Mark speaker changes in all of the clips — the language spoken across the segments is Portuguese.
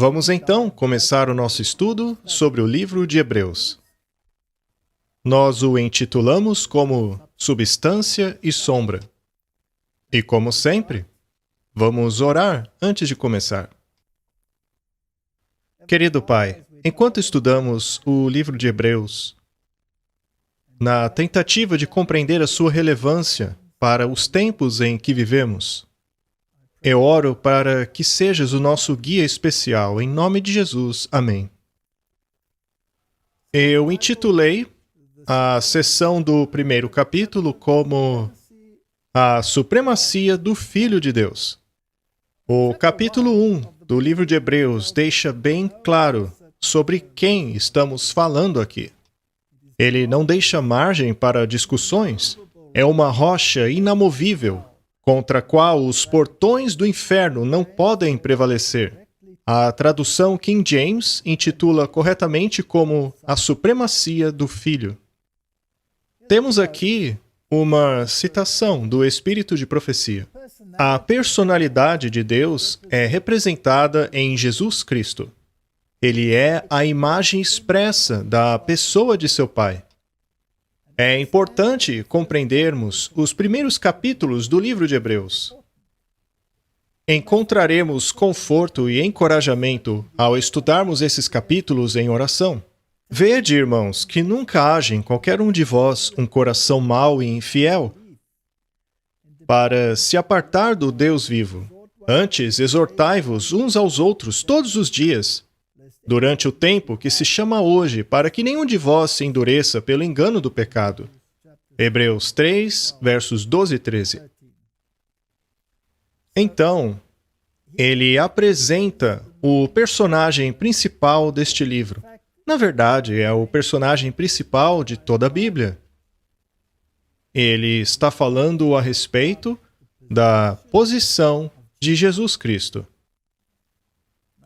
Speaker 1: Vamos então começar o nosso estudo sobre o livro de Hebreus. Nós o intitulamos como Substância e Sombra. E como sempre, vamos orar antes de começar. Querido Pai, enquanto estudamos o livro de Hebreus, na tentativa de compreender a sua relevância para os tempos em que vivemos, eu oro para que sejas o nosso guia especial, em nome de Jesus. Amém. Eu intitulei a seção do primeiro capítulo como A Supremacia do Filho de Deus. O capítulo 1 do livro de Hebreus deixa bem claro sobre quem estamos falando aqui. Ele não deixa margem para discussões. É uma rocha inamovível, contra a qual os portões do inferno não podem prevalecer. A tradução King James intitula corretamente como A Supremacia do Filho. Temos aqui uma citação do Espírito de Profecia. A personalidade de Deus é representada em Jesus Cristo. Ele é a imagem expressa da pessoa de seu Pai. É importante compreendermos os primeiros capítulos do livro de Hebreus. Encontraremos conforto e encorajamento ao estudarmos esses capítulos em oração. Vede, irmãos, que nunca haja em qualquer um de vós um coração mau e infiel para se apartar do Deus vivo. Antes, exortai-vos uns aos outros todos os dias, durante o tempo que se chama hoje, para que nenhum de vós se endureça pelo engano do pecado. Hebreus 3, versos 12 e 13. Então, ele apresenta o personagem principal deste livro. Na verdade, é o personagem principal de toda a Bíblia. Ele está falando a respeito da posição de Jesus Cristo.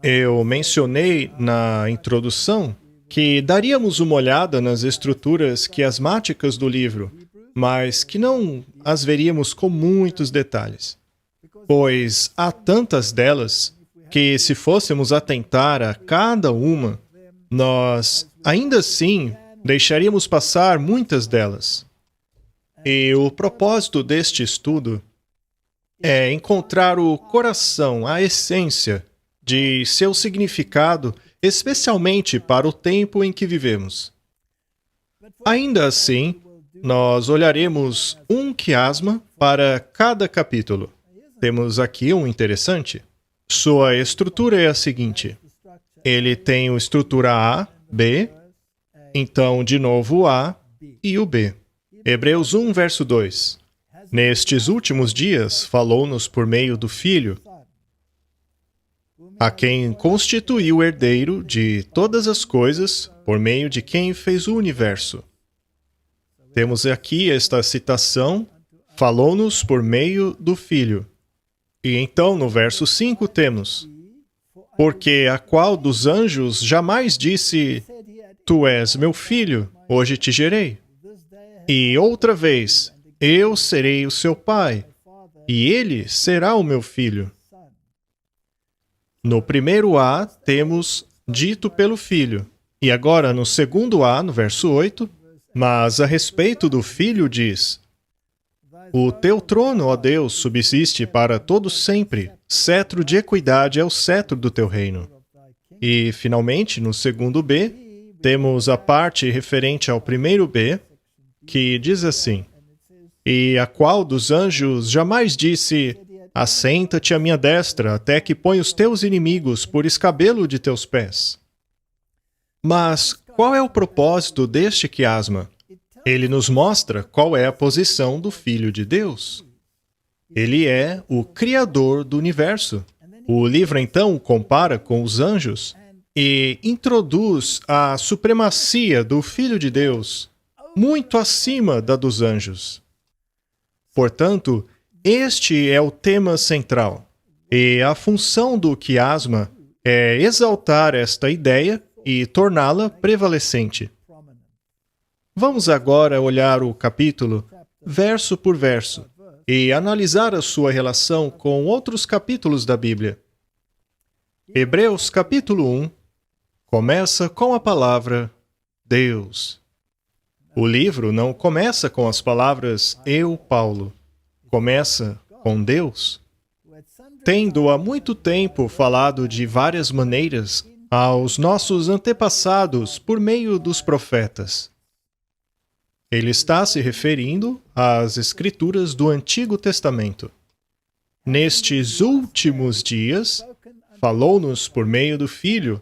Speaker 1: Eu mencionei na introdução que daríamos uma olhada nas estruturas quiasmáticas do livro, mas que não as veríamos com muitos detalhes, pois há tantas delas que, se fôssemos atentar a cada uma, nós, ainda assim, deixaríamos passar muitas delas. E o propósito deste estudo é encontrar o coração, a essência de seu significado, especialmente para o tempo em que vivemos. Ainda assim, nós olharemos um quiasma para cada capítulo. Temos aqui um interessante. Sua estrutura é a seguinte. Ele tem o estrutura A, B, então, de novo, o A e o B. Hebreus 1, verso 2. Nestes últimos dias, falou-nos por meio do Filho, a quem constituiu o herdeiro de todas as coisas, por meio de quem fez o universo. Temos aqui esta citação, falou-nos por meio do Filho. E então, no verso 5, temos, porque a qual dos anjos jamais disse, tu és meu filho, hoje te gerei. E outra vez, eu serei o seu pai, e ele será o meu filho. No primeiro A, temos dito pelo Filho. E agora, no segundo A, no verso 8, mas a respeito do Filho diz, O teu trono, ó Deus, subsiste para todo sempre. Cetro de equidade é o cetro do teu reino. E, finalmente, no segundo B, temos a parte referente ao primeiro B, que diz assim: E a qual dos anjos jamais disse: Assenta-te à minha destra, até que ponha os teus inimigos por escabelo de teus pés. Mas qual é o propósito deste quiasma? Ele nos mostra qual é a posição do Filho de Deus. Ele é o Criador do universo. O livro, então, o compara com os anjos e introduz a supremacia do Filho de Deus muito acima da dos anjos. Portanto, este é o tema central. E a função do quiasma é exaltar esta ideia e torná-la prevalecente. Vamos agora olhar o capítulo, verso por verso, e analisar a sua relação com outros capítulos da Bíblia. Hebreus capítulo 1 começa com a palavra Deus. O livro não começa com as palavras eu, Paulo. Começa com Deus. Tendo há muito tempo falado de várias maneiras aos nossos antepassados por meio dos profetas. Ele está se referindo às Escrituras do Antigo Testamento. Nestes últimos dias, falou-nos por meio do Filho,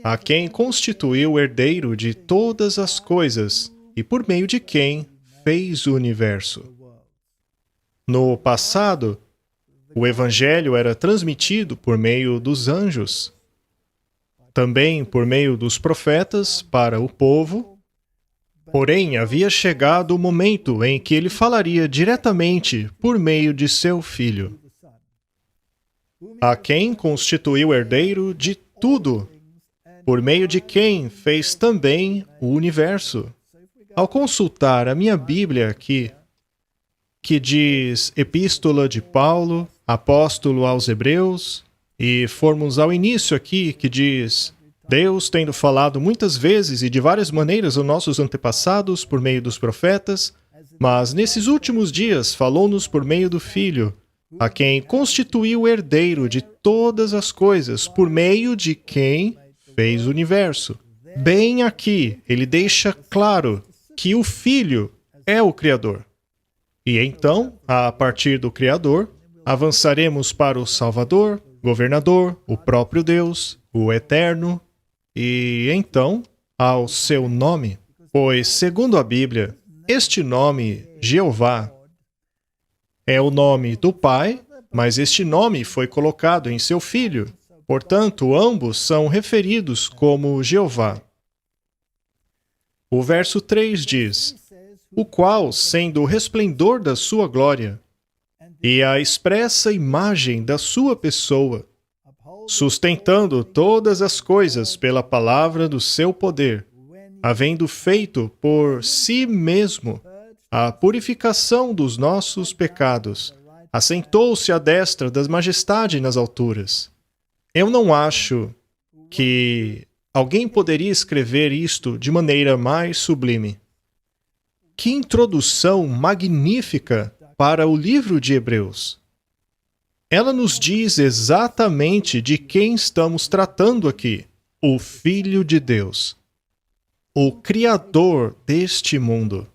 Speaker 1: a quem constituiu o herdeiro de todas as coisas e por meio de quem fez o universo. No passado, o Evangelho era transmitido por meio dos anjos, também por meio dos profetas para o povo. Porém, havia chegado o momento em que ele falaria diretamente por meio de seu Filho, a quem constituiu herdeiro de tudo, por meio de quem fez também o universo. Ao consultar a minha Bíblia aqui, que diz Epístola de Paulo, Apóstolo aos Hebreus, e formos ao início aqui, que diz Deus tendo falado muitas vezes e de várias maneiras aos nossos antepassados por meio dos profetas, mas nesses últimos dias falou-nos por meio do Filho, a quem constituiu o herdeiro de todas as coisas, por meio de quem fez o universo. Bem aqui, ele deixa claro que o Filho é o Criador. E então, a partir do Criador, avançaremos para o Salvador, Governador, o próprio Deus, o Eterno, e então ao seu nome. Pois, segundo a Bíblia, este nome, Jeová, é o nome do Pai, mas este nome foi colocado em seu Filho. Portanto, ambos são referidos como Jeová. O verso 3 diz: O qual, sendo o resplendor da sua glória e a expressa imagem da sua pessoa, sustentando todas as coisas pela palavra do seu poder, havendo feito por si mesmo a purificação dos nossos pecados, assentou-se à destra da majestade nas alturas. Eu não acho que alguém poderia escrever isto de maneira mais sublime. Que introdução magnífica para o livro de Hebreus! Ela nos diz exatamente de quem estamos tratando aqui: o Filho de Deus, o Criador deste mundo,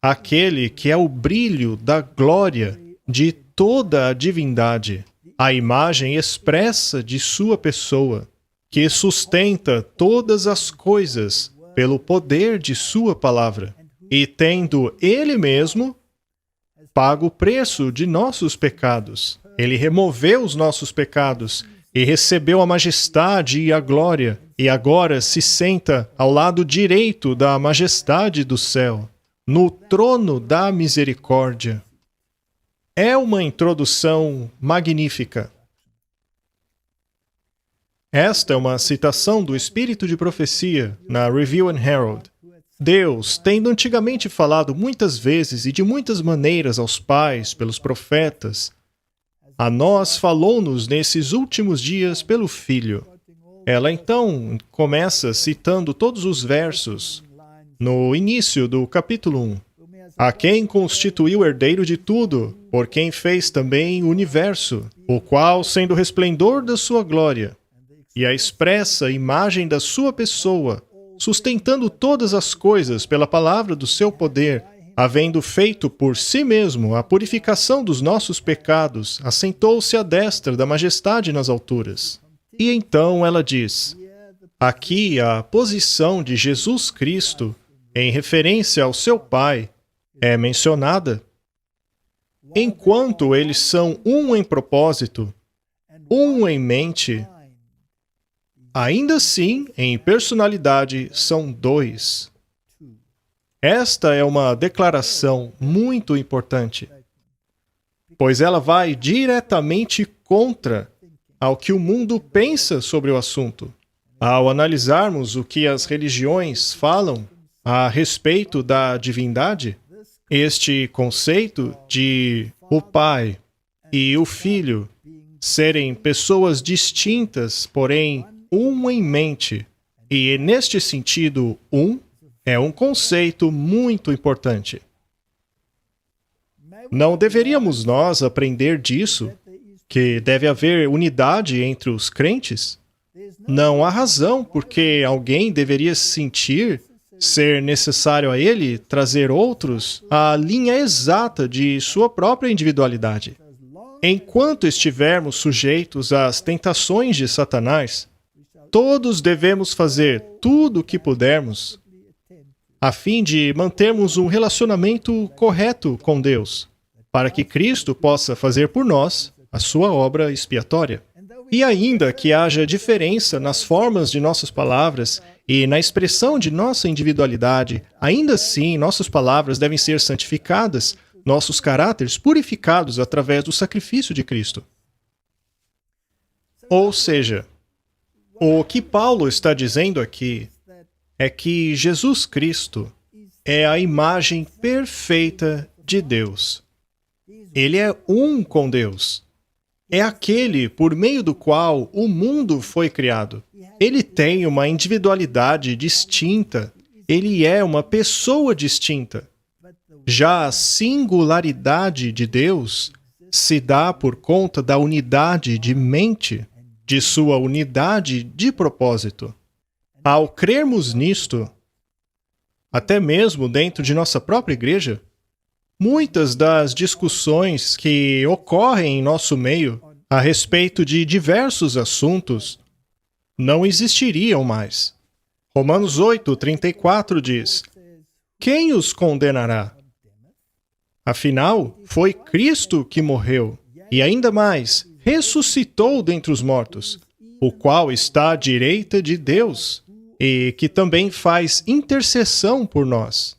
Speaker 1: aquele que é o brilho da glória de toda a divindade, a imagem expressa de sua pessoa, que sustenta todas as coisas pelo poder de sua palavra, e tendo ele mesmo pago o preço de nossos pecados. Ele removeu os nossos pecados e recebeu a majestade e a glória, e agora se senta ao lado direito da majestade do céu, no trono da misericórdia. É uma introdução magnífica. Esta é uma citação do Espírito de Profecia na Review and Herald. Deus, tendo antigamente falado muitas vezes e de muitas maneiras aos pais, pelos profetas, a nós falou-nos nesses últimos dias pelo Filho. Ela então começa citando todos os versos no início do capítulo 1. a quem constituiu herdeiro de tudo, por quem fez também o universo, o qual, sendo o resplendor da sua glória e a expressa imagem da sua pessoa, sustentando todas as coisas pela palavra do seu poder, havendo feito por si mesmo a purificação dos nossos pecados, assentou-se à destra da majestade nas alturas. E então ela diz: aqui a posição de Jesus Cristo, em referência ao seu Pai, é mencionada. Enquanto eles são um em propósito, um em mente, ainda assim, em personalidade, são dois. Esta é uma declaração muito importante, pois ela vai diretamente contra ao que o mundo pensa sobre o assunto. Ao analisarmos o que as religiões falam a respeito da divindade, este conceito de o Pai e o Filho serem pessoas distintas, porém um em mente, e neste sentido, é um conceito muito importante. Não deveríamos nós aprender disso, que deve haver unidade entre os crentes? Não há razão porque alguém deveria sentir ser necessário a ele trazer outros à linha exata de sua própria individualidade. Enquanto estivermos sujeitos às tentações de Satanás, todos devemos fazer tudo o que pudermos a fim de mantermos um relacionamento correto com Deus, para que Cristo possa fazer por nós a sua obra expiatória. E ainda que haja diferença nas formas de nossas palavras e na expressão de nossa individualidade, ainda assim nossas palavras devem ser santificadas, nossos caráteres purificados através do sacrifício de Cristo. Ou seja, o que Paulo está dizendo aqui é que Jesus Cristo é a imagem perfeita de Deus. Ele é um com Deus. É aquele por meio do qual o mundo foi criado. Ele tem uma individualidade distinta. Ele é uma pessoa distinta. Já a singularidade de Deus se dá por conta da unidade de mente, de sua unidade de propósito. Ao crermos nisto, até mesmo dentro de nossa própria igreja, muitas das discussões que ocorrem em nosso meio a respeito de diversos assuntos não existiriam mais. Romanos 8:34 diz: quem os condenará? Afinal, foi Cristo que morreu, e ainda mais, ressuscitou dentre os mortos, o qual está à direita de Deus, e que também faz intercessão por nós.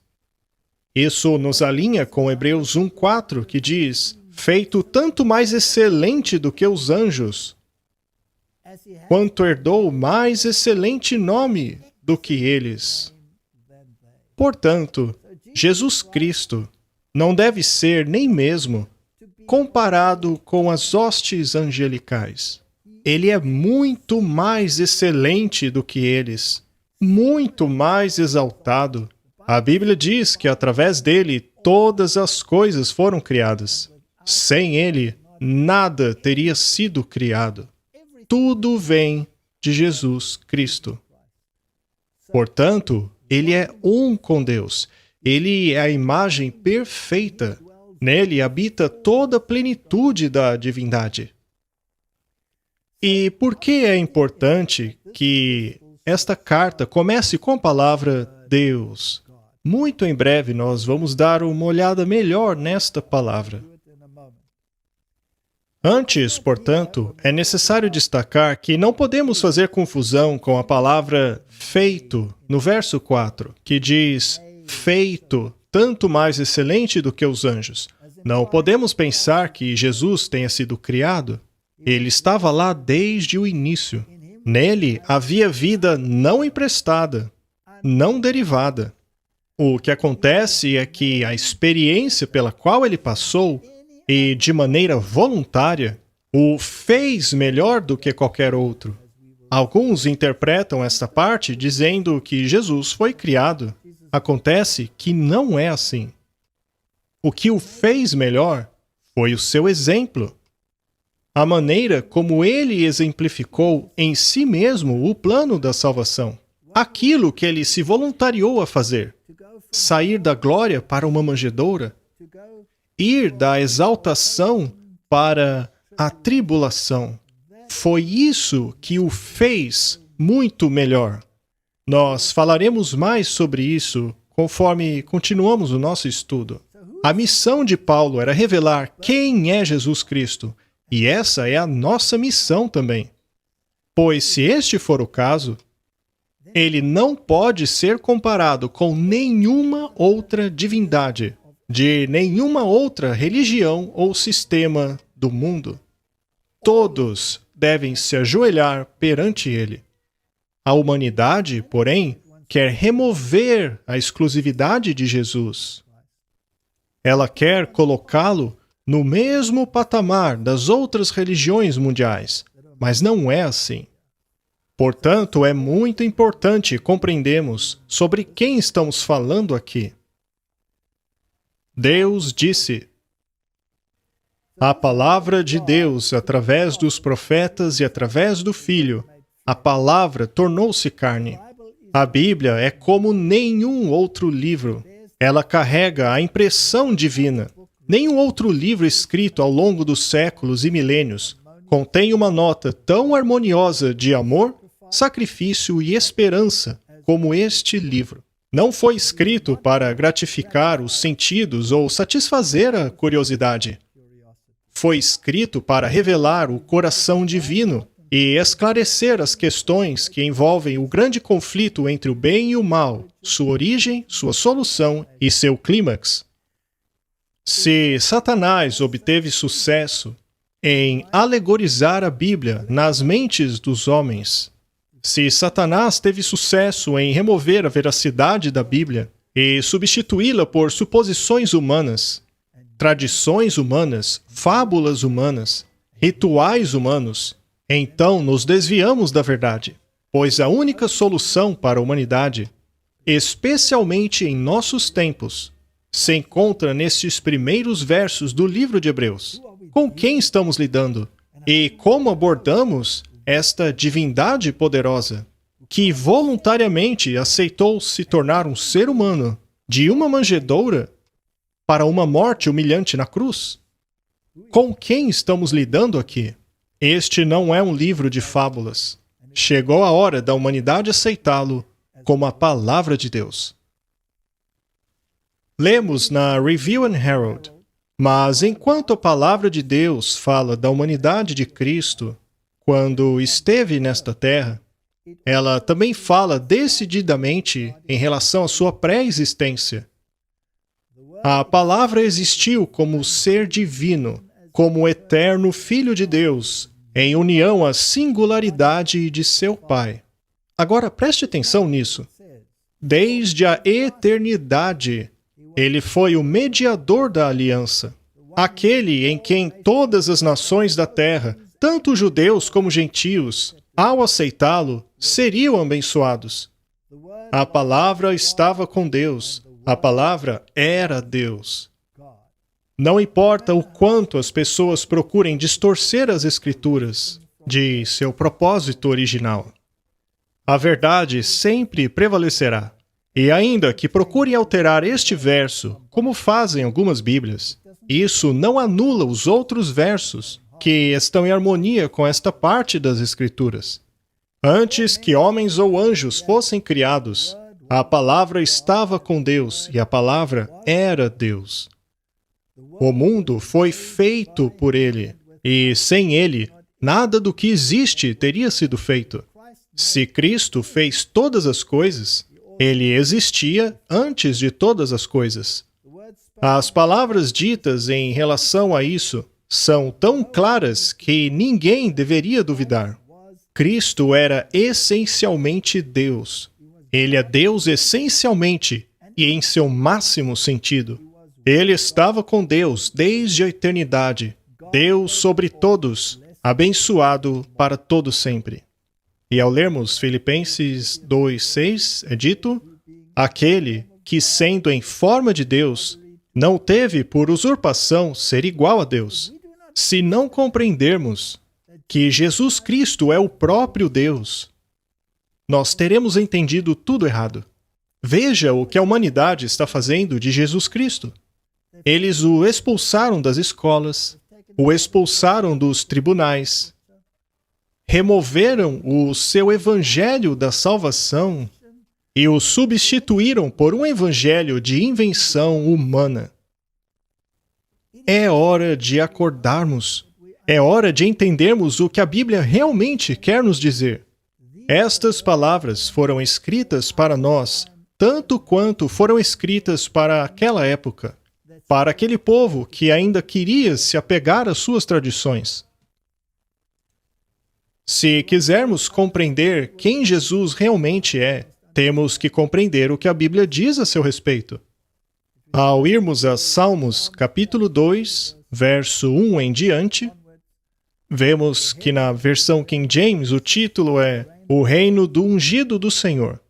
Speaker 1: Isso nos alinha com Hebreus 1:4, que diz: feito tanto mais excelente do que os anjos, quanto herdou mais excelente nome do que eles. Portanto, Jesus Cristo não deve ser nem mesmo comparado com as hostes angelicais. Ele é muito mais excelente do que eles, muito mais exaltado. A Bíblia diz que através dele todas as coisas foram criadas. Sem ele, nada teria sido criado. Tudo vem de Jesus Cristo. Portanto, ele é um com Deus. Ele é a imagem perfeita. Nele habita toda a plenitude da divindade. E por que é importante que esta carta comece com a palavra Deus? Muito em breve nós vamos dar uma olhada melhor nesta palavra. Antes, portanto, é necessário destacar que não podemos fazer confusão com a palavra feito, no verso 4, que diz feito, tanto mais excelente do que os anjos. Não podemos pensar que Jesus tenha sido criado. Ele estava lá desde o início. Nele havia vida não emprestada, não derivada. O que acontece é que a experiência pela qual ele passou, e de maneira voluntária, o fez melhor do que qualquer outro. Alguns interpretam esta parte dizendo que Jesus foi criado. Acontece que não é assim. O que o fez melhor foi o seu exemplo. A maneira como ele exemplificou em si mesmo o plano da salvação. Aquilo que ele se voluntariou a fazer. Sair da glória para uma manjedoura. Ir da exaltação para a tribulação. Foi isso que o fez muito melhor. Nós falaremos mais sobre isso conforme continuamos o nosso estudo. A missão de Paulo era revelar quem é Jesus Cristo, e essa é a nossa missão também. Pois se este for o caso, ele não pode ser comparado com nenhuma outra divindade, de nenhuma outra religião ou sistema do mundo. Todos devem se ajoelhar perante ele. A humanidade, porém, quer remover a exclusividade de Jesus. Ela quer colocá-lo no mesmo patamar das outras religiões mundiais, mas não é assim. Portanto, é muito importante compreendermos sobre quem estamos falando aqui. Deus disse: a palavra de Deus, através dos profetas e através do Filho, a palavra tornou-se carne. A Bíblia é como nenhum outro livro. Ela carrega a impressão divina. Nenhum outro livro escrito ao longo dos séculos e milênios contém uma nota tão harmoniosa de amor, sacrifício e esperança como este livro. Não foi escrito para gratificar os sentidos ou satisfazer a curiosidade. Foi escrito para revelar o coração divino e esclarecer as questões que envolvem o grande conflito entre o bem e o mal, sua origem, sua solução e seu clímax. Se Satanás obteve sucesso em alegorizar a Bíblia nas mentes dos homens, se Satanás teve sucesso em remover a veracidade da Bíblia e substituí-la por suposições humanas, tradições humanas, fábulas humanas, rituais humanos, então nos desviamos da verdade, pois a única solução para a humanidade, especialmente em nossos tempos, se encontra nestes primeiros versos do livro de Hebreus. Com quem estamos lidando? E como abordamos esta divindade poderosa, que voluntariamente aceitou se tornar um ser humano de uma manjedoura para uma morte humilhante na cruz? Com quem estamos lidando aqui? Este não é um livro de fábulas. Chegou a hora da humanidade aceitá-lo como a palavra de Deus. Lemos na Review and Herald: mas enquanto a palavra de Deus fala da humanidade de Cristo, quando esteve nesta terra, ela também fala decididamente em relação à sua pré-existência. A palavra existiu como ser divino, como o eterno Filho de Deus, em união à singularidade de seu Pai. Agora preste atenção nisso. Desde a eternidade, ele foi o mediador da aliança, aquele em quem todas as nações da terra, tanto judeus como gentios, ao aceitá-lo, seriam abençoados. A palavra estava com Deus, a palavra era Deus. Não importa o quanto as pessoas procurem distorcer as Escrituras de seu propósito original, a verdade sempre prevalecerá. E ainda que procurem alterar este verso, como fazem algumas Bíblias, isso não anula os outros versos que estão em harmonia com esta parte das Escrituras. Antes que homens ou anjos fossem criados, a palavra estava com Deus e a palavra era Deus. O mundo foi feito por ele, e sem ele, nada do que existe teria sido feito. Se Cristo fez todas as coisas, ele existia antes de todas as coisas. As palavras ditas em relação a isso são tão claras que ninguém deveria duvidar. Cristo era essencialmente Deus. Ele é Deus essencialmente e em seu máximo sentido. Ele estava com Deus desde a eternidade, Deus sobre todos, abençoado para todo sempre. E ao lermos Filipenses 2:6, é dito: aquele que, sendo em forma de Deus, Não teve por usurpação ser igual a Deus. Se não compreendermos que Jesus Cristo é o próprio Deus, nós teremos entendido tudo errado. Veja o que a humanidade está fazendo de Jesus Cristo. Eles o expulsaram das escolas, o expulsaram dos tribunais, removeram o seu evangelho da salvação e o substituíram por um evangelho de invenção humana. É hora de acordarmos. É hora de entendermos o que a Bíblia realmente quer nos dizer. Estas palavras foram escritas para nós, tanto quanto foram escritas para aquela época, para aquele povo que ainda queria se apegar às suas tradições. Se quisermos compreender quem Jesus realmente é, temos que compreender o que a Bíblia diz a seu respeito. Ao irmos a Salmos, capítulo 2, verso 1 em diante, vemos que na versão King James o título é O Reino do Ungido do Senhor.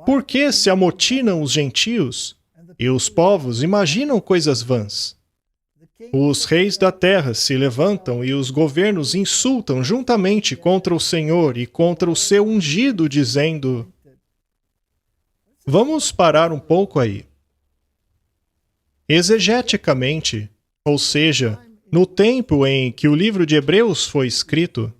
Speaker 1: Por que se amotinam os gentios e os povos imaginam coisas vãs? Os reis da terra se levantam e os governos insultam juntamente contra o Senhor e contra o seu ungido, dizendo... Vamos parar um pouco aí. Exegeticamente, ou seja, no tempo em que o livro de Hebreus foi escrito,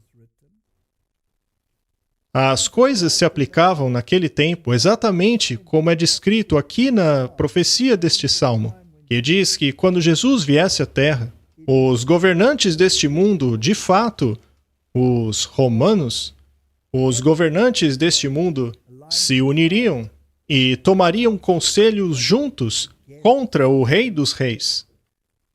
Speaker 1: as coisas se aplicavam naquele tempo exatamente como é descrito aqui na profecia deste salmo, que diz que quando Jesus viesse à terra, os governantes deste mundo, de fato, os romanos, os governantes deste mundo se uniriam e tomariam conselhos juntos contra o Rei dos Reis.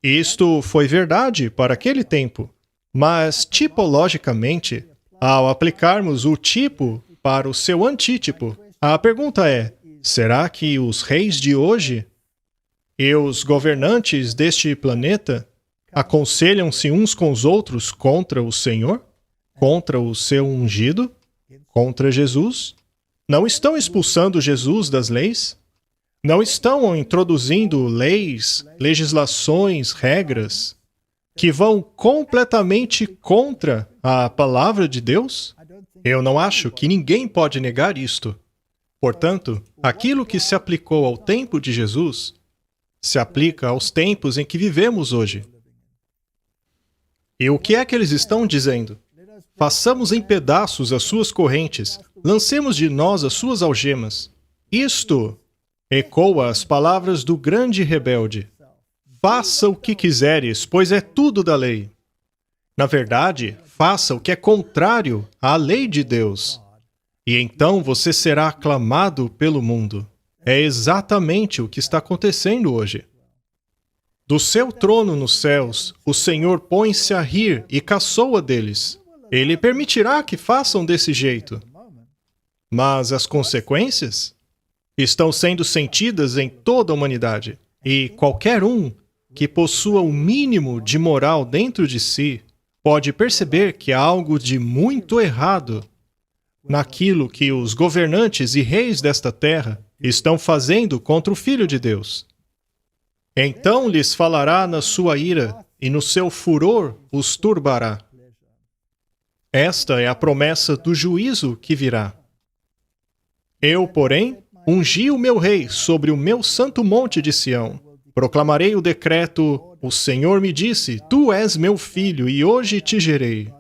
Speaker 1: Isto foi verdade para aquele tempo, mas tipologicamente, ao aplicarmos o tipo para o seu antítipo, a pergunta é, será que os reis de hoje e os governantes deste planeta aconselham-se uns com os outros contra o Senhor? Contra o seu ungido? Contra Jesus? Não estão expulsando Jesus das leis? Não estão introduzindo leis, legislações, regras que vão completamente contra a palavra de Deus? Eu não acho que ninguém pode negar isto. Portanto, aquilo que se aplicou ao tempo de Jesus se aplica aos tempos em que vivemos hoje. E o que é que eles estão dizendo? Façamos em pedaços as suas correntes, lancemos de nós as suas algemas. Isto ecoa as palavras do grande rebelde. Faça o que quiseres, pois é tudo da lei. Na verdade, faça o que é contrário à lei de Deus. E então você será aclamado pelo mundo. É exatamente o que está acontecendo hoje. Do seu trono nos céus, o Senhor põe-se a rir e caçoa deles. Ele permitirá que façam desse jeito. Mas as consequências estão sendo sentidas em toda a humanidade. E qualquer um que possua o mínimo de moral dentro de si pode perceber que há algo de muito errado naquilo que os governantes e reis desta terra estão fazendo contra o Filho de Deus. Então lhes falará na sua ira, e no seu furor os turbará. Esta é a promessa do juízo que virá. Eu, porém, ungi o meu rei sobre o meu santo monte de Sião. Proclamarei o decreto, o Senhor me disse, tu és meu filho, e hoje te gerei.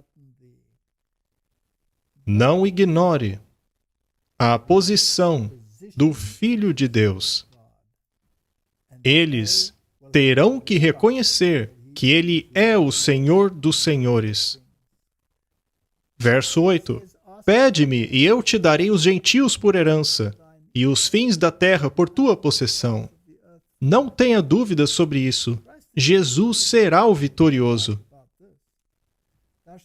Speaker 1: Não ignore a posição do Filho de Deus. Eles terão que reconhecer que Ele é o Senhor dos senhores. Verso 8. Pede-me, e eu te darei os gentios por herança, e os fins da terra por tua possessão. Não tenha dúvida sobre isso. Jesus será o vitorioso.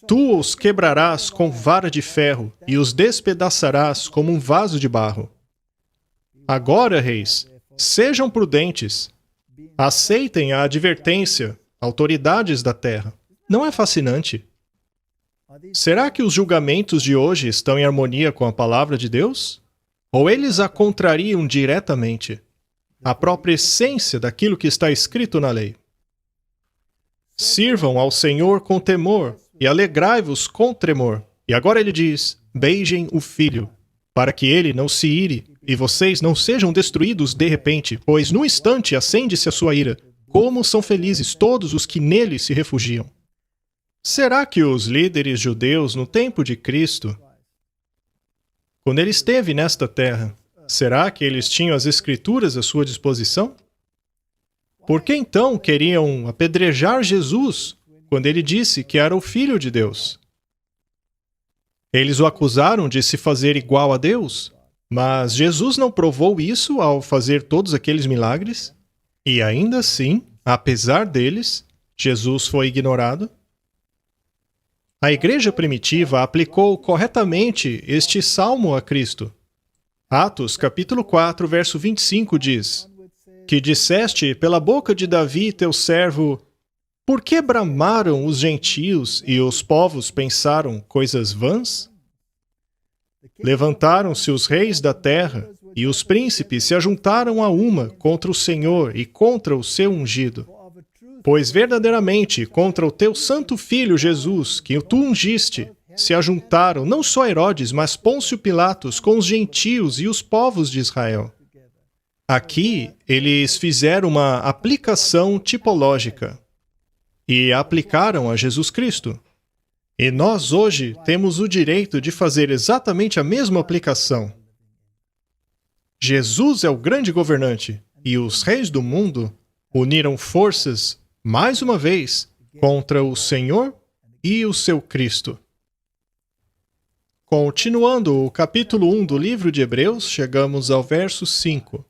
Speaker 1: Tu os quebrarás com vara de ferro, e os despedaçarás como um vaso de barro. Agora, reis, sejam prudentes. Aceitem a advertência, autoridades da terra. Não é fascinante? Será que os julgamentos de hoje estão em harmonia com a palavra de Deus? Ou eles a contrariam diretamente? a própria essência daquilo que está escrito na lei. Sirvam ao Senhor com temor e alegrai-vos com tremor. E agora ele diz, beijem o Filho, para que ele não se ire e vocês não sejam destruídos de repente, pois num instante acende-se a sua ira. Como são felizes todos os que nele se refugiam. Será que os líderes judeus no tempo de Cristo, quando ele esteve nesta terra, será que eles tinham as Escrituras à sua disposição? Por que então queriam apedrejar Jesus quando ele disse que era o Filho de Deus? Eles o acusaram de se fazer igual a Deus, mas Jesus não provou isso ao fazer todos aqueles milagres? E ainda assim, apesar deles, Jesus foi ignorado? A igreja primitiva aplicou corretamente este salmo a Cristo. Atos, capítulo 4, verso 25 diz, que disseste pela boca de Davi, teu servo, por que bramaram os gentios e os povos pensaram coisas vãs? Levantaram-se os reis da terra e os príncipes se ajuntaram a uma contra o Senhor e contra o seu ungido. Pois verdadeiramente contra o teu santo Filho Jesus, que tu ungiste, se ajuntaram não só Herodes, mas Pôncio Pilatos com os gentios e os povos de Israel. Aqui, eles fizeram uma aplicação tipológica e a aplicaram a Jesus Cristo. E nós hoje temos o direito de fazer exatamente a mesma aplicação. Jesus é o grande governante e os reis do mundo uniram forças, mais uma vez, contra o Senhor e o seu Cristo. Continuando o capítulo 1 do livro de Hebreus, chegamos ao verso 5.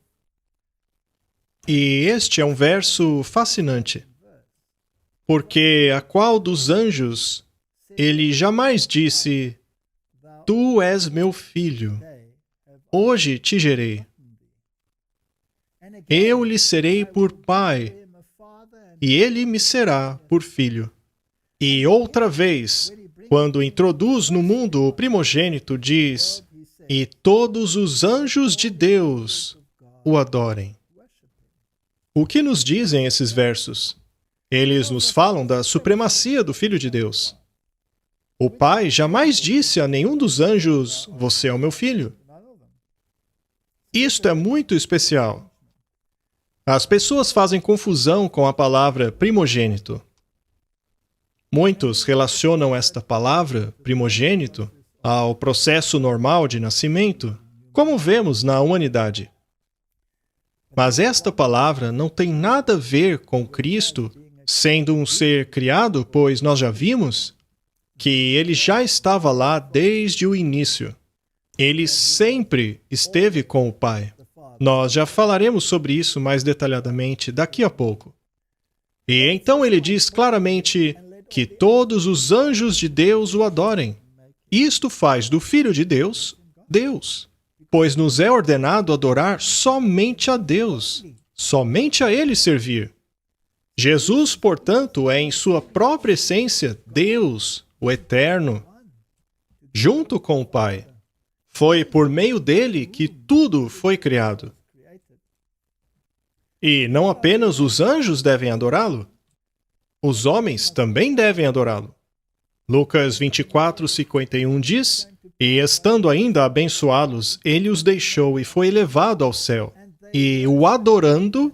Speaker 1: E este é um verso fascinante, porque a qual dos anjos ele jamais disse, Tu és meu filho, hoje te gerei. Eu lhe serei por pai, e ele me será por filho. E outra vez, quando introduz no mundo o primogênito, diz, e todos os anjos de Deus o adorem. O que nos dizem esses versos? Eles nos falam da supremacia do Filho de Deus. O Pai jamais disse a nenhum dos anjos, você é o meu filho. Isto é muito especial. As pessoas fazem confusão com a palavra primogênito. Muitos relacionam esta palavra, primogênito, ao processo normal de nascimento, como vemos na humanidade. Mas esta palavra não tem nada a ver com Cristo sendo um ser criado, pois nós já vimos que ele já estava lá desde o início. Ele sempre esteve com o Pai. Nós já falaremos sobre isso mais detalhadamente daqui a pouco. E então ele diz claramente que todos os anjos de Deus o adorem. Isto faz do Filho de Deus, Deus. Pois nos é ordenado adorar somente a Deus, somente a Ele servir. Jesus, portanto, é em sua própria essência Deus, o Eterno, junto com o Pai. Foi por meio dele que tudo foi criado. E não apenas os anjos devem adorá-lo, os homens também devem adorá-lo. Lucas 24:51 diz, e estando ainda a abençoá-los, ele os deixou e foi elevado ao céu. E, o adorando,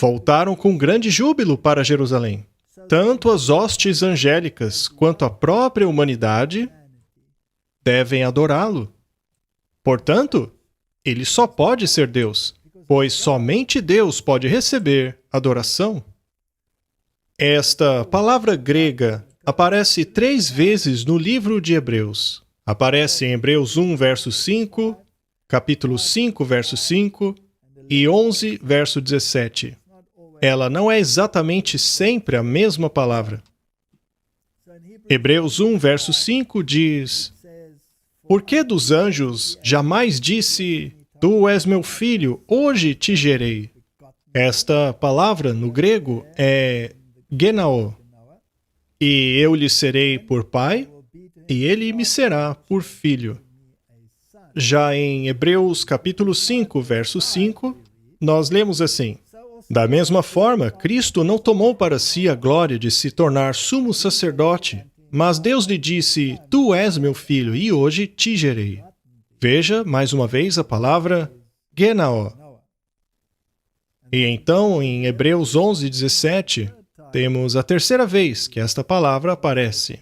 Speaker 1: voltaram com grande júbilo para Jerusalém. Tanto as hostes angélicas quanto a própria humanidade devem adorá-lo. Portanto, ele só pode ser Deus, pois somente Deus pode receber adoração. Esta palavra grega aparece 3 vezes no livro de Hebreus. Aparece em Hebreus 1, verso 5, capítulo 5, verso 5 e 11, verso 17. Ela não é exatamente sempre a mesma palavra. Hebreus 1, verso 5 diz, por que dos anjos jamais disse, tu és meu filho, hoje te gerei? Esta palavra no grego é genao. E eu lhe serei por pai, e ele me será por filho. Já em Hebreus capítulo 5, verso 5, nós lemos assim: da mesma forma, Cristo não tomou para si a glória de se tornar sumo sacerdote, mas Deus lhe disse: Tu és meu filho, e hoje te gerei. Veja, mais uma vez, a palavra Genaó. E então, em Hebreus 11:17, temos a terceira vez que esta palavra aparece.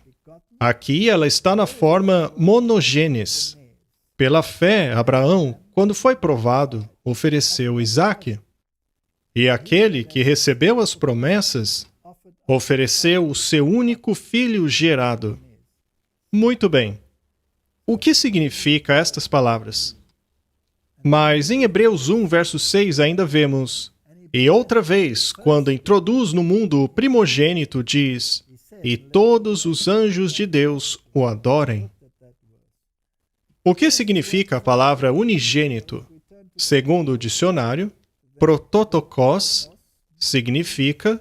Speaker 1: Aqui ela está na forma monogênes. Pela fé, Abraão, quando foi provado, ofereceu Isaque. E aquele que recebeu as promessas, ofereceu o seu único filho gerado. Muito bem. O que significa estas palavras? Mas em Hebreus 1, verso 6, ainda vemos: e outra vez, quando introduz no mundo o primogênito, diz: e todos os anjos de Deus o adorem. O que significa a palavra unigênito? Segundo o dicionário, prototokos significa,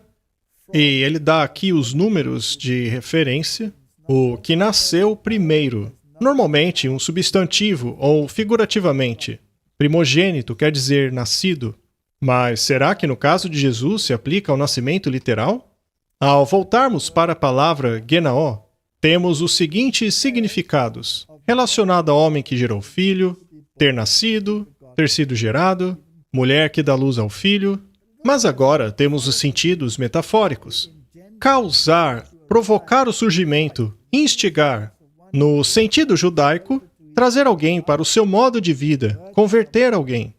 Speaker 1: e ele dá aqui os números de referência, o que nasceu primeiro, normalmente um substantivo ou figurativamente. Primogênito quer dizer nascido. Mas será que no caso de Jesus se aplica ao nascimento literal? Ao voltarmos para a palavra Genaó, temos os seguintes significados: relacionado ao homem que gerou filho, ter nascido, ter sido gerado, mulher que dá luz ao filho. Mas agora temos os sentidos metafóricos: causar, provocar o surgimento, instigar. No sentido judaico, trazer alguém para o seu modo de vida, converter alguém.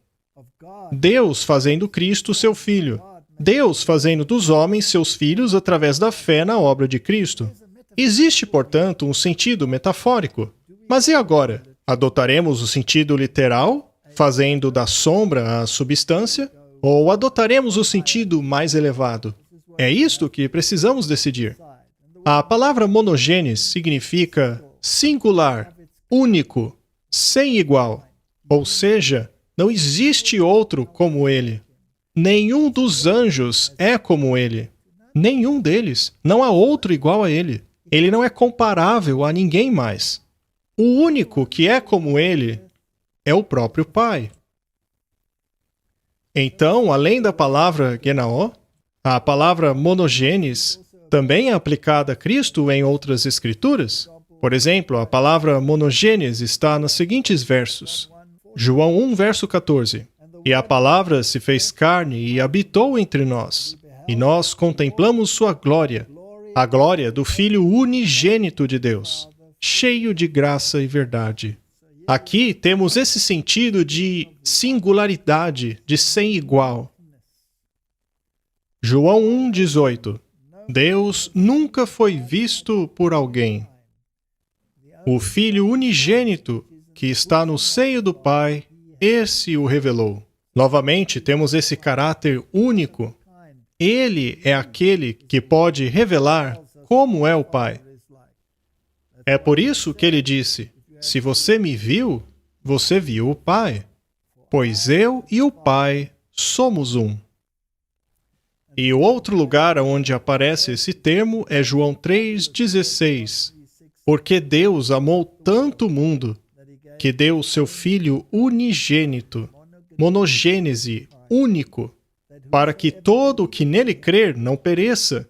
Speaker 1: Deus fazendo Cristo seu filho. Deus fazendo dos homens seus filhos através da fé na obra de Cristo. Existe, portanto, um sentido metafórico. Mas e agora? Adotaremos o sentido literal, fazendo da sombra a substância, ou adotaremos o sentido mais elevado? É isto que precisamos decidir. A palavra monogênes significa singular, único, sem igual. Ou seja, não existe outro como ele. Nenhum dos anjos é como ele. Nenhum deles. Não há outro igual a ele. Ele não é comparável a ninguém mais. O único que é como ele é o próprio Pai. Então, além da palavra Genaó, a palavra monogênes também é aplicada a Cristo em outras escrituras. Por exemplo, a palavra monogênes está nos seguintes versos. João 1, verso 14. E a palavra se fez carne e habitou entre nós, e nós contemplamos sua glória, a glória do Filho unigênito de Deus, cheio de graça e verdade. Aqui temos esse sentido de singularidade, de sem igual. João 1,18. Deus nunca foi visto por alguém. O Filho unigênito, que está no seio do Pai, esse o revelou. Novamente, temos esse caráter único. Ele é aquele que pode revelar como é o Pai. É por isso que ele disse: se você me viu, você viu o Pai, pois eu e o Pai somos um. E o outro lugar onde aparece esse termo é João 3,16. Porque Deus amou tanto o mundo, que deu o seu Filho unigênito, monogênese, único, para que todo o que nele crer não pereça,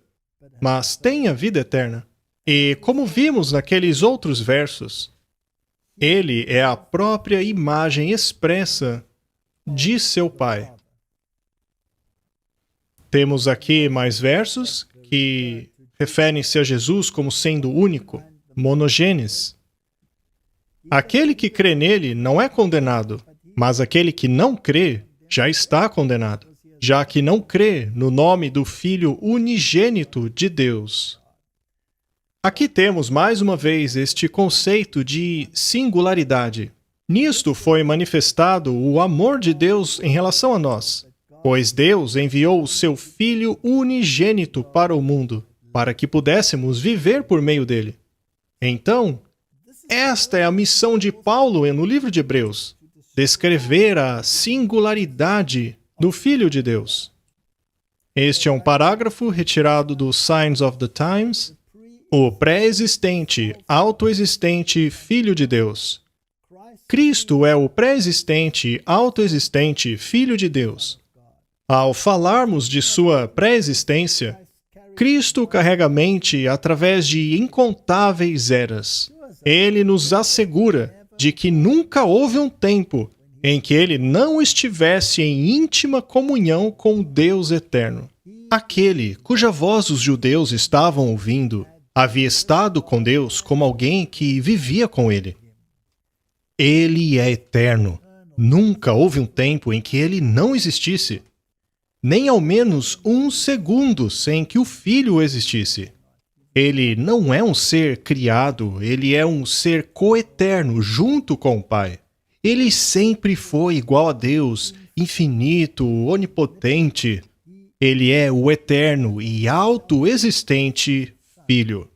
Speaker 1: mas tenha vida eterna. E como vimos naqueles outros versos, ele é a própria imagem expressa de seu Pai. Temos aqui mais versos que referem-se a Jesus como sendo único, monogênes. Aquele que crê nele não é condenado, mas aquele que não crê já está condenado, já que não crê no nome do Filho unigênito de Deus. Aqui temos mais uma vez este conceito de singularidade. Nisto foi manifestado o amor de Deus em relação a nós, pois Deus enviou o seu Filho unigênito para o mundo, para que pudéssemos viver por meio dele. Então, esta é a missão de Paulo no livro de Hebreus, descrever a singularidade do Filho de Deus. Este é um parágrafo retirado do Signs of the Times, o pré-existente, autoexistente Filho de Deus. Cristo é o pré-existente, autoexistente Filho de Deus. Ao falarmos de sua pré-existência, Cristo carrega a mente através de incontáveis eras. Ele nos assegura de que nunca houve um tempo em que ele não estivesse em íntima comunhão com o Deus eterno. Aquele cuja voz os judeus estavam ouvindo havia estado com Deus como alguém que vivia com ele. Ele é eterno. Nunca houve um tempo em que ele não existisse, nem ao menos um segundo sem que o Filho existisse. Ele não é um ser criado, ele é um ser coeterno junto com o Pai. Ele sempre foi igual a Deus, infinito, onipotente. Ele é o eterno e autoexistente Filho.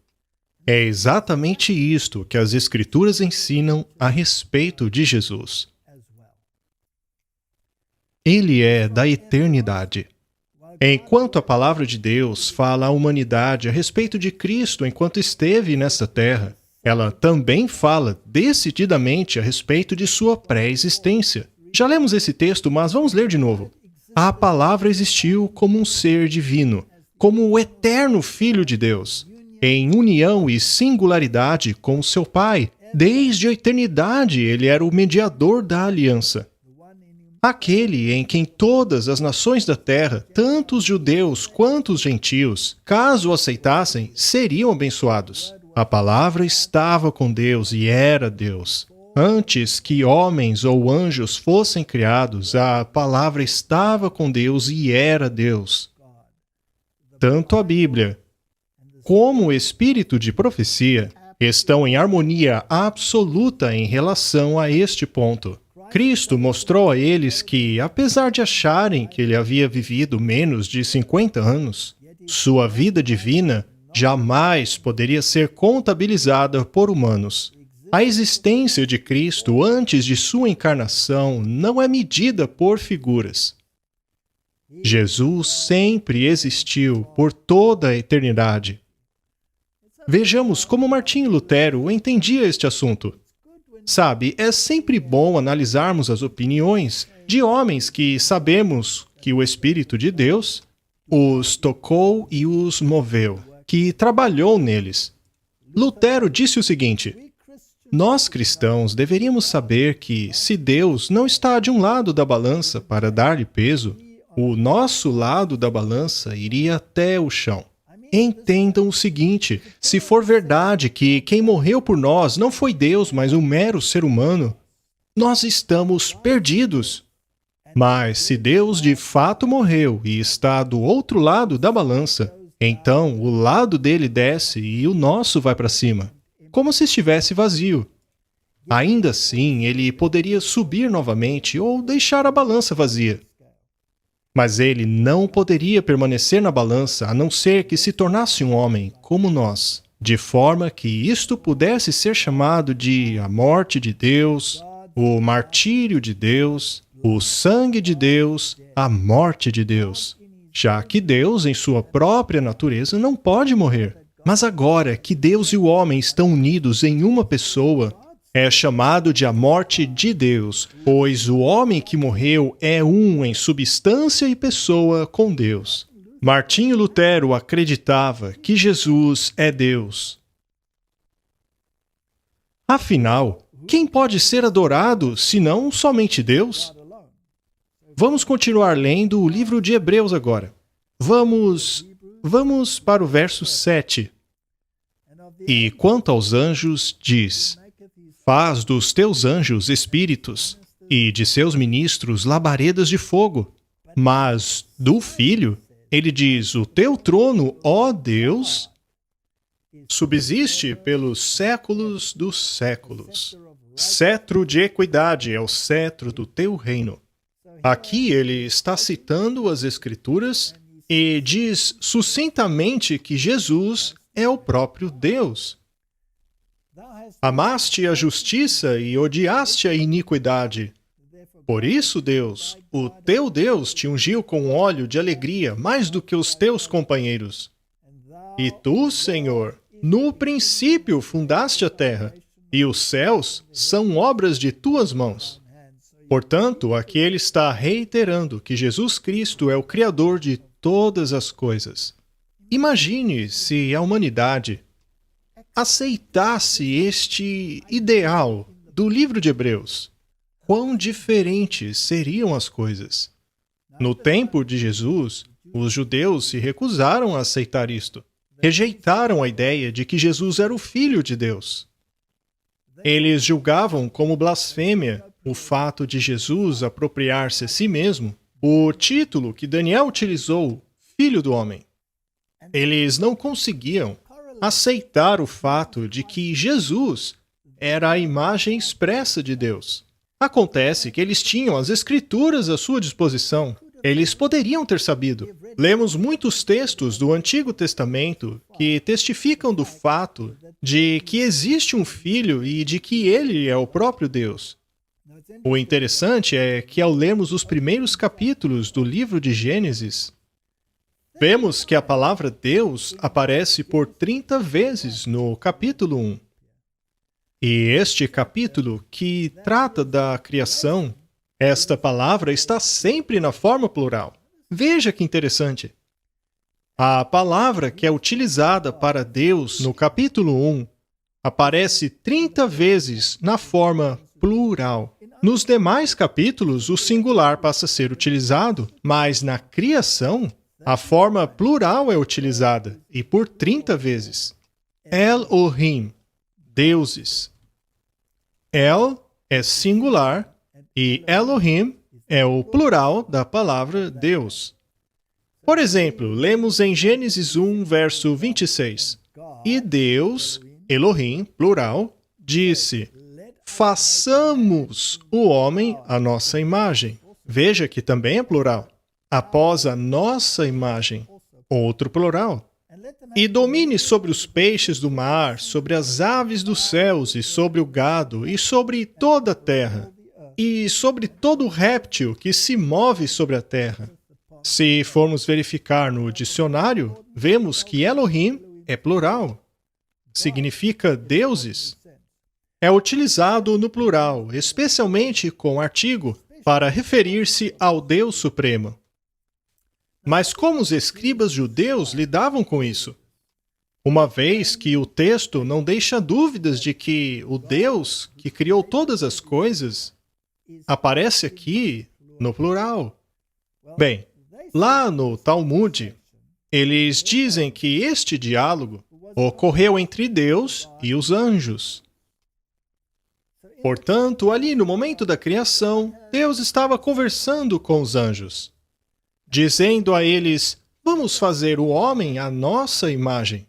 Speaker 1: É exatamente isto que as Escrituras ensinam a respeito de Jesus. Ele é da eternidade. Enquanto a palavra de Deus fala à humanidade a respeito de Cristo enquanto esteve nesta terra, ela também fala decididamente a respeito de sua pré-existência. Já lemos esse texto, mas vamos ler de novo. A palavra existiu como um ser divino, como o eterno Filho de Deus, em união e singularidade com seu Pai. Desde a eternidade, ele era o mediador da aliança. Aquele em quem todas as nações da terra, tanto os judeus quanto os gentios, caso o aceitassem, seriam abençoados. A palavra estava com Deus e era Deus. Antes que homens ou anjos fossem criados, a palavra estava com Deus e era Deus. Tanto a Bíblia como o espírito de profecia estão em harmonia absoluta em relação a este ponto. Cristo mostrou a eles que, apesar de acharem que ele havia vivido menos de 50 anos, sua vida divina jamais poderia ser contabilizada por humanos. A existência de Cristo antes de sua encarnação não é medida por figuras. Jesus sempre existiu por toda a eternidade. Vejamos como Martinho Lutero entendia este assunto. Sabe, é sempre bom analisarmos as opiniões de homens que sabemos que o Espírito de Deus os tocou e os moveu, que trabalhou neles. Lutero disse o seguinte: nós cristãos deveríamos saber que, se Deus não está de um lado da balança para dar-lhe peso, o nosso lado da balança iria até o chão. Entendam o seguinte: se for verdade que quem morreu por nós não foi Deus, mas um mero ser humano, nós estamos perdidos. Mas se Deus de fato morreu e está do outro lado da balança, então o lado dele desce e o nosso vai para cima, como se estivesse vazio. Ainda assim, ele poderia subir novamente ou deixar a balança vazia. Mas ele não poderia permanecer na balança a não ser que se tornasse um homem como nós, de forma que isto pudesse ser chamado de a morte de Deus, o martírio de Deus, o sangue de Deus, a morte de Deus, já que Deus, em sua própria natureza, não pode morrer. Mas agora que Deus e o homem estão unidos em uma pessoa, é chamado de a morte de Deus, pois o homem que morreu é um em substância e pessoa com Deus. Martinho Lutero acreditava que Jesus é Deus. Afinal, quem pode ser adorado senão somente Deus? Vamos continuar lendo o livro de Hebreus agora. Vamos para o verso 7. E quanto aos anjos, diz: faz dos teus anjos espíritos, e de seus ministros labaredas de fogo. Mas do Filho, ele diz: o teu trono, ó Deus, subsiste pelos séculos dos séculos. Cetro de equidade é o cetro do teu reino. Aqui ele está citando as Escrituras e diz sucintamente que Jesus é o próprio Deus. Amaste a justiça e odiaste a iniquidade. Por isso, Deus, o teu Deus, te ungiu com óleo de alegria mais do que os teus companheiros. E tu, Senhor, no princípio fundaste a terra, e os céus são obras de tuas mãos. Portanto, aqui ele está reiterando que Jesus Cristo é o Criador de todas as coisas. Imagine se a humanidade aceitasse este ideal do livro de Hebreus. Quão diferentes seriam as coisas. No tempo de Jesus, os judeus se recusaram a aceitar isto. Rejeitaram a ideia de que Jesus era o Filho de Deus. Eles julgavam como blasfêmia o fato de Jesus apropriar-se a si mesmo o título que Daniel utilizou, Filho do Homem. Eles não conseguiam aceitar o fato de que Jesus era a imagem expressa de Deus. Acontece que eles tinham as Escrituras à sua disposição. Eles poderiam ter sabido. Lemos muitos textos do Antigo Testamento que testificam do fato de que existe um Filho e de que ele é o próprio Deus. O interessante é que ao lermos os primeiros capítulos do livro de Gênesis, vemos que a palavra Deus aparece por 30 vezes no capítulo 1. E este capítulo, que trata da criação, esta palavra está sempre na forma plural. Veja que interessante. A palavra que é utilizada para Deus no capítulo 1 aparece 30 vezes na forma plural. Nos demais capítulos, o singular passa a ser utilizado, mas na criação, a forma plural é utilizada, e por 30 vezes. Elohim, deuses. El é singular e Elohim é o plural da palavra Deus. Por exemplo, lemos em Gênesis 1, verso 26. E Deus, Elohim, plural, disse: façamos o homem à nossa imagem. Veja que também é plural. Após a nossa imagem, outro plural. E domine sobre os peixes do mar, sobre as aves dos céus, e sobre o gado, e sobre toda a terra, e sobre todo réptil que se move sobre a terra. Se formos verificar no dicionário, vemos que Elohim é plural. Significa deuses. É utilizado no plural, especialmente com artigo, para referir-se ao Deus Supremo. Mas como os escribas judeus lidavam com isso? Uma vez que o texto não deixa dúvidas de que o Deus que criou todas as coisas aparece aqui no plural. Bem, lá no Talmud, eles dizem que este diálogo ocorreu entre Deus e os anjos. Portanto, ali no momento da criação, Deus estava conversando com os anjos, dizendo a eles: vamos fazer o homem à nossa imagem.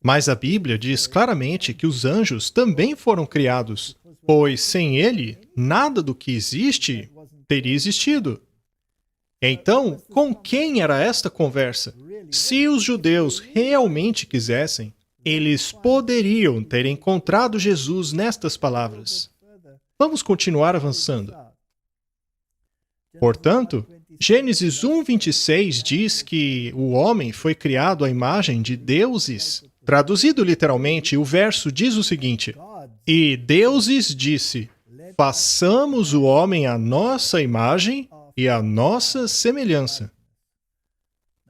Speaker 1: Mas a Bíblia diz claramente que os anjos também foram criados, pois sem ele, nada do que existe teria existido. Então, com quem era esta conversa? Se os judeus realmente quisessem, eles poderiam ter encontrado Jesus nestas palavras. Vamos continuar avançando. Portanto, Gênesis 1:26 diz que o homem foi criado à imagem de deuses. Traduzido literalmente, o verso diz o seguinte: e deuses disse: façamos o homem à nossa imagem e à nossa semelhança.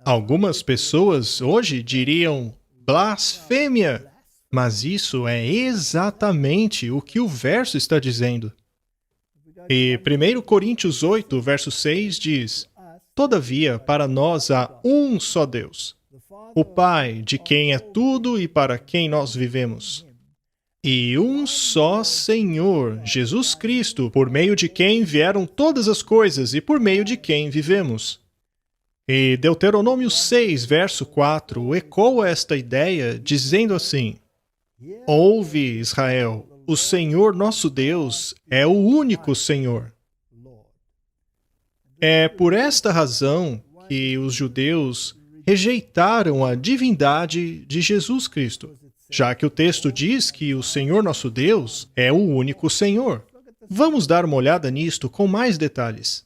Speaker 1: Algumas pessoas hoje diriam blasfêmia, mas isso é exatamente o que o verso está dizendo. E 1 Coríntios 8, verso 6 diz: todavia, para nós há um só Deus, o Pai, de quem é tudo e para quem nós vivemos. E um só Senhor, Jesus Cristo, por meio de quem vieram todas as coisas e por meio de quem vivemos. E Deuteronômio 6, verso 4, ecoa esta ideia, dizendo assim: ouve, Israel, o Senhor nosso Deus é o único Senhor. É por esta razão que os judeus rejeitaram a divindade de Jesus Cristo, já que o texto diz que o Senhor nosso Deus é o único Senhor. Vamos dar uma olhada nisto com mais detalhes.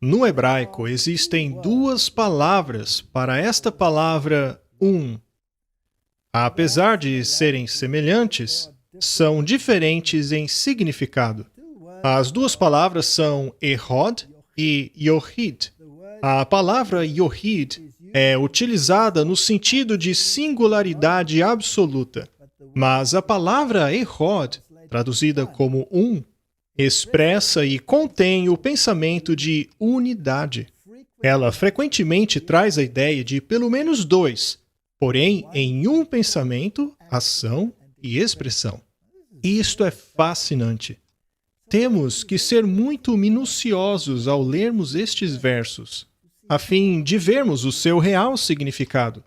Speaker 1: No hebraico, existem duas palavras para esta palavra um. Apesar de serem semelhantes, são diferentes em significado. As duas palavras são Ehod e Yohid. A palavra Yohid é utilizada no sentido de singularidade absoluta, mas a palavra Ehod, traduzida como expressa e contém o pensamento de unidade. Ela frequentemente traz a ideia de pelo menos dois, porém em um pensamento, ação e expressão. Isto é fascinante. Temos que ser muito minuciosos ao lermos estes versos, a fim de vermos o seu real significado.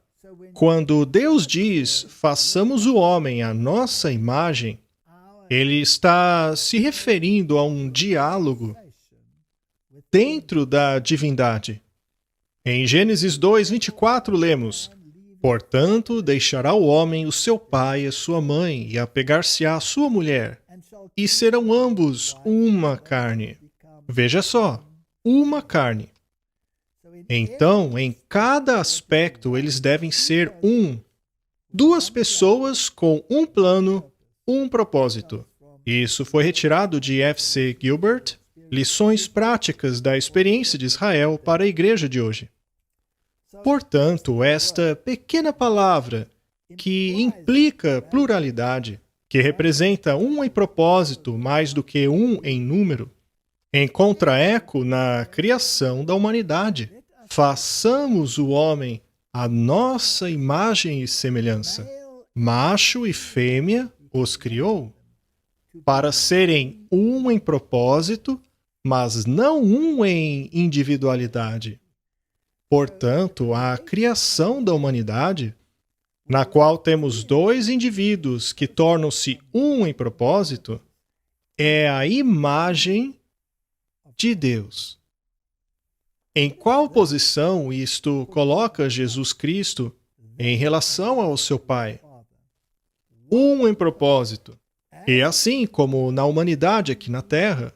Speaker 1: Quando Deus diz, façamos o homem à nossa imagem, Ele está se referindo a um diálogo dentro da divindade. Em Gênesis 2:24 lemos, portanto, deixará o homem o seu pai e a sua mãe, e apegar-se-á à sua mulher, e serão ambos uma carne. Veja só, uma carne. Então, em cada aspecto, eles devem ser duas pessoas com um plano, um propósito. Isso foi retirado de F.C. Gilbert, Lições Práticas da Experiência de Israel para a Igreja de hoje. Portanto, esta pequena palavra, que implica pluralidade, que representa em propósito mais do que em número, encontra eco na criação da humanidade. Façamos o homem à nossa imagem e semelhança. Macho e fêmea os criou, para serem em propósito, mas não em individualidade. Portanto, a criação da humanidade, na qual temos dois indivíduos que tornam-se em propósito, é a imagem de Deus. Em qual posição isto coloca Jesus Cristo em relação ao seu Pai? Em propósito. E assim como na humanidade aqui na Terra,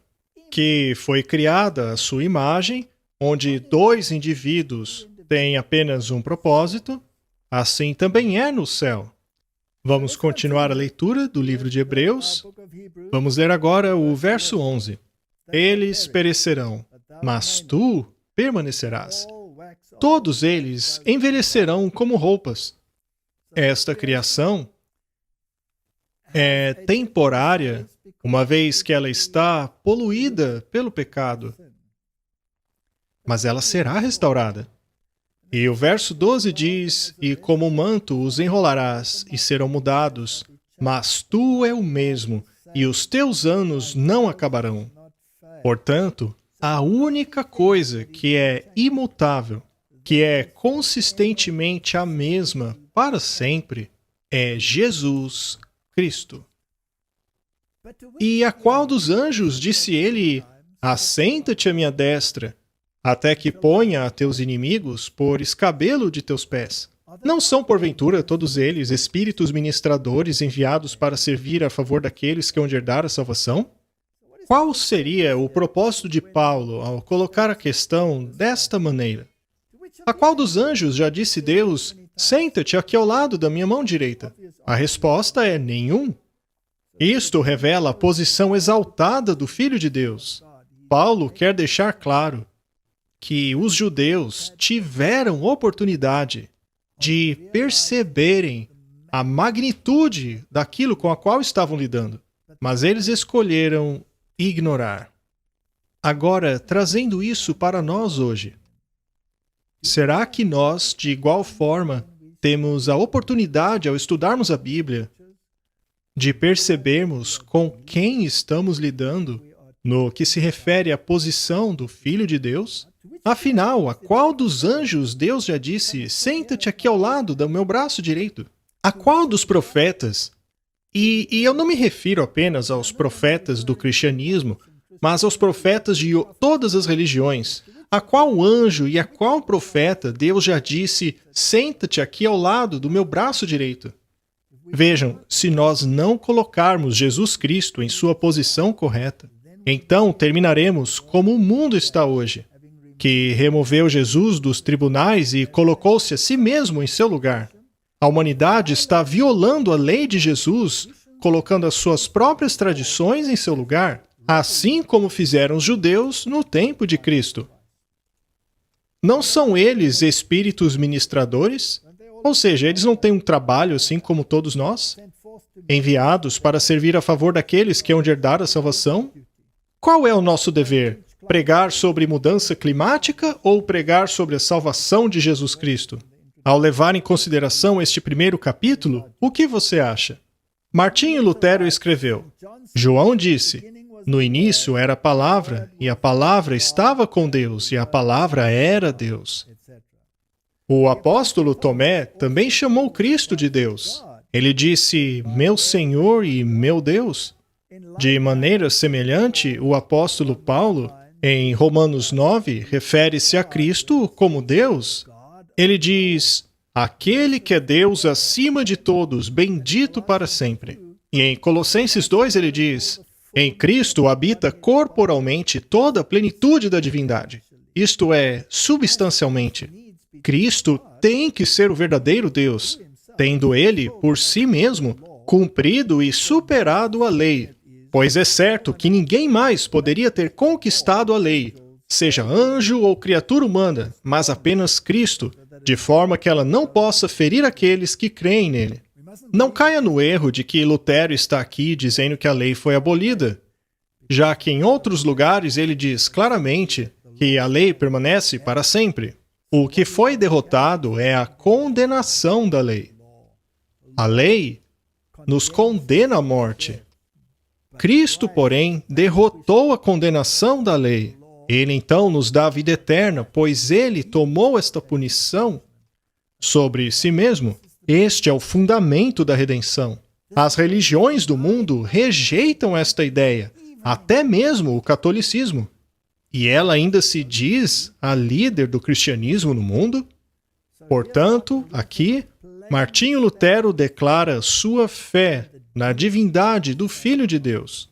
Speaker 1: que foi criada a sua imagem, onde dois indivíduos têm apenas um propósito, assim também é no céu. Vamos continuar a leitura do livro de Hebreus. Vamos ler agora o verso 11. Eles perecerão, mas tu permanecerás. Todos eles envelhecerão como roupas. Esta criação é temporária, uma vez que ela está poluída pelo pecado. Mas ela será restaurada. E o verso 12 diz, e como um manto os enrolarás e serão mudados, mas tu é o mesmo, e os teus anos não acabarão. Portanto, a única coisa que é imutável, que é consistentemente a mesma para sempre, é Jesus Cristo. E a qual dos anjos disse ele, assenta-te à minha destra, até que ponha a teus inimigos por escabelo de teus pés? Não são, porventura, todos eles espíritos ministradores enviados para servir a favor daqueles que hão de herdar a salvação? Qual seria o propósito de Paulo ao colocar a questão desta maneira? A qual dos anjos já disse Deus, senta-te aqui ao lado da minha mão direita? A resposta é nenhum. Isto revela a posição exaltada do Filho de Deus. Paulo quer deixar claro que os judeus tiveram oportunidade de perceberem a magnitude daquilo com a qual estavam lidando, mas eles escolheram ignorar. Agora, trazendo isso para nós hoje, será que nós, de igual forma, temos a oportunidade, ao estudarmos a Bíblia, de percebermos com quem estamos lidando no que se refere à posição do Filho de Deus? Afinal, a qual dos anjos Deus já disse, senta-te aqui ao lado do meu braço direito? A qual dos profetas? E eu não me refiro apenas aos profetas do cristianismo, mas aos profetas de todas as religiões. A qual anjo e a qual profeta Deus já disse, senta-te aqui ao lado do meu braço direito? Vejam, se nós não colocarmos Jesus Cristo em sua posição correta, então terminaremos como o mundo está hoje, que removeu Jesus dos tribunais e colocou-se a si mesmo em seu lugar. A humanidade está violando a lei de Jesus, colocando as suas próprias tradições em seu lugar. assim como fizeram os judeus no tempo de Cristo. Não são eles espíritos ministradores? Ou seja, eles não têm um trabalho assim como todos nós? Enviados para servir a favor daqueles que hão de herdar a salvação? Qual é o nosso dever? Pregar sobre mudança climática ou pregar sobre a salvação de Jesus Cristo? Ao levar em consideração este primeiro capítulo, o que você acha? Martinho Lutero escreveu: João disse: no início era a palavra, e a palavra estava com Deus, e a palavra era Deus. O apóstolo Tomé também chamou Cristo de Deus. Ele disse, meu Senhor e meu Deus. De maneira semelhante, o apóstolo Paulo, em Romanos 9, refere-se a Cristo como Deus. Ele diz, aquele que é Deus acima de todos, bendito para sempre. E em Colossenses 2 ele diz, em Cristo habita corporalmente toda a plenitude da divindade. Isto é, substancialmente. Cristo tem que ser o verdadeiro Deus, tendo ele, por si mesmo, cumprido e superado a lei. Pois é certo que ninguém mais poderia ter conquistado a lei, seja anjo ou criatura humana, mas apenas Cristo, de forma que ela não possa ferir aqueles que creem nele. Não caia no erro de que Lutero está aqui dizendo que a lei foi abolida, já que em outros lugares ele diz claramente que a lei permanece para sempre. O que foi derrotado é a condenação da lei. A lei nos condena à morte. Cristo, porém, derrotou a condenação da lei. Ele então nos dá a vida eterna, pois ele tomou esta punição sobre si mesmo. Este é o fundamento da redenção. As religiões do mundo rejeitam esta ideia, até mesmo o catolicismo. E ela ainda se diz a líder do cristianismo no mundo? Portanto, aqui, Martinho Lutero declara sua fé na divindade do Filho de Deus.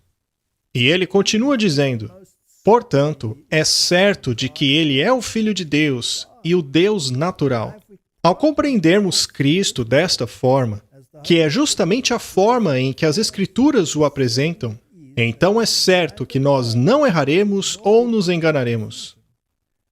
Speaker 1: E ele continua dizendo, portanto, é certo de que ele é o Filho de Deus e o Deus natural. Ao compreendermos Cristo desta forma, que é justamente a forma em que as Escrituras o apresentam, então é certo que nós não erraremos ou nos enganaremos.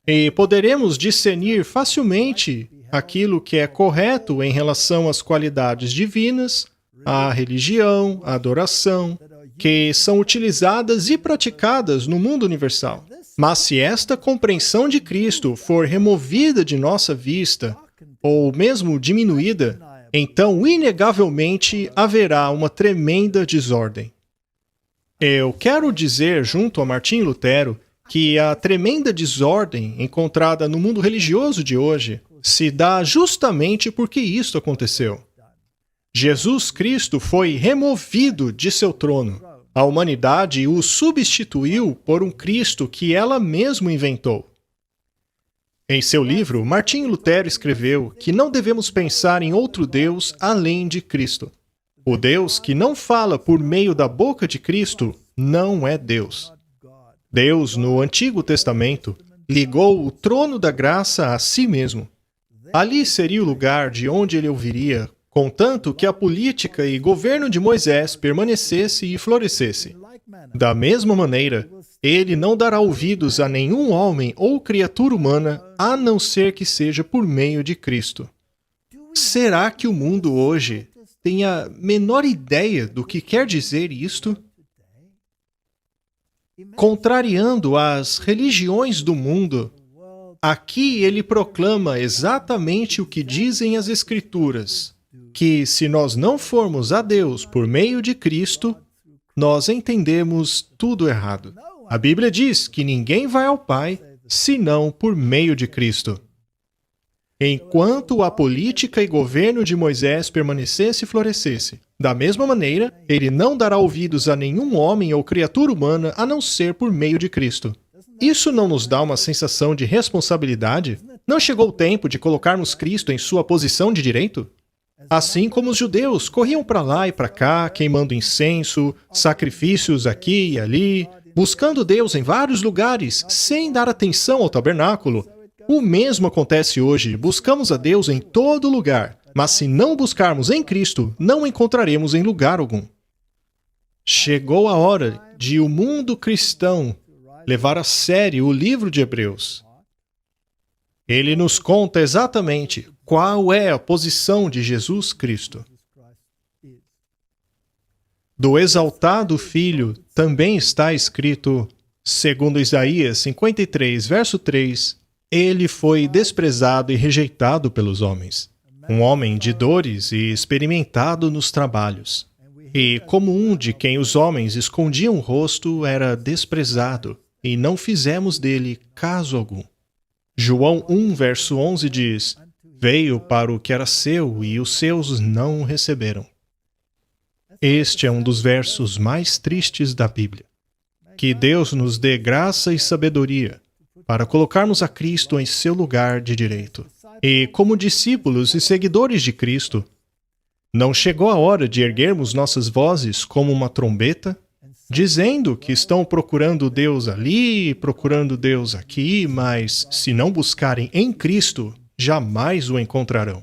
Speaker 1: E poderemos discernir facilmente aquilo que é correto em relação às qualidades divinas, à religião, à adoração, que são utilizadas e praticadas no mundo universal. Mas se esta compreensão de Cristo for removida de nossa vista, ou mesmo diminuída, então inegavelmente haverá uma tremenda desordem. Eu quero dizer, junto a Martinho Lutero, que a tremenda desordem encontrada no mundo religioso de hoje se dá justamente porque isto aconteceu. Jesus Cristo foi removido de seu trono. A humanidade o substituiu por um Cristo que ela mesma inventou. Em seu livro, Martinho Lutero escreveu que não devemos pensar em outro Deus além de Cristo. O Deus que não fala por meio da boca de Cristo não é Deus. Deus, no Antigo Testamento, ligou o trono da graça a si mesmo. Ali seria o lugar de onde ele ouviria, contanto que a política e governo de Moisés permanecesse e florescesse. Da mesma maneira, ele não dará ouvidos a nenhum homem ou criatura humana, a não ser que seja por meio de Cristo. Será que o mundo hoje tem a menor ideia do que quer dizer isto? Contrariando as religiões do mundo, aqui ele proclama exatamente o que dizem as Escrituras, que se nós não formos a Deus por meio de Cristo, nós entendemos tudo errado. A Bíblia diz que ninguém vai ao Pai senão por meio de Cristo. Enquanto a política e governo de Moisés permanecesse e florescesse, da mesma maneira, ele não dará ouvidos a nenhum homem ou criatura humana a não ser por meio de Cristo. Isso não nos dá uma sensação de responsabilidade? Não chegou o tempo de colocarmos Cristo em sua posição de direito? Assim como os judeus corriam para lá e para cá, queimando incenso, sacrifícios aqui e ali, buscando Deus em vários lugares, sem dar atenção ao tabernáculo, o mesmo acontece hoje. Buscamos a Deus em todo lugar, mas se não buscarmos em Cristo, não o encontraremos em lugar algum. Chegou a hora de o mundo cristão levar a sério o livro de Hebreus. Ele nos conta exatamente qual é a posição de Jesus Cristo. Do exaltado Filho também está escrito, segundo Isaías 53, verso 3, ele foi desprezado e rejeitado pelos homens, um homem de dores e experimentado nos trabalhos. E como um de quem os homens escondiam o rosto, era desprezado, e não fizemos dele caso algum. João 1, verso 11 diz, veio para o que era seu, e os seus não o receberam. Este é um dos versos mais tristes da Bíblia. Que Deus nos dê graça e sabedoria para colocarmos a Cristo em seu lugar de direito. E, como discípulos e seguidores de Cristo, não chegou a hora de erguermos nossas vozes como uma trombeta, dizendo que estão procurando Deus ali, procurando Deus aqui, mas se não buscarem em Cristo, jamais o encontrarão.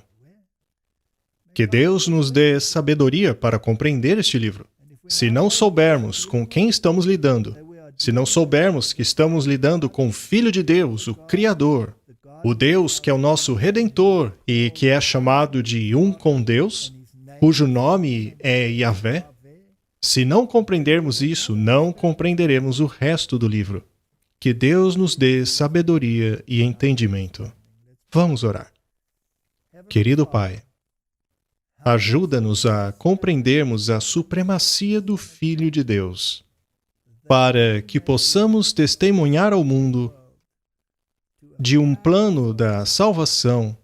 Speaker 1: Que Deus nos dê sabedoria para compreender este livro. Se não soubermos com quem estamos lidando, se não soubermos que estamos lidando com o Filho de Deus, o Criador, o Deus que é o nosso Redentor e que é chamado de um com Deus, cujo nome é Yahvé, se não compreendermos isso, não compreenderemos o resto do livro. Que Deus nos dê sabedoria e entendimento. Vamos orar. Querido Pai, ajuda-nos a compreendermos a supremacia do Filho de Deus, para que possamos testemunhar ao mundo de um plano da salvação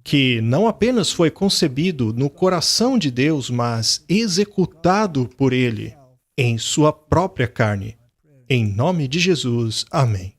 Speaker 1: que não apenas foi concebido no coração de Deus, mas executado por Ele em sua própria carne. Em nome de Jesus, amém.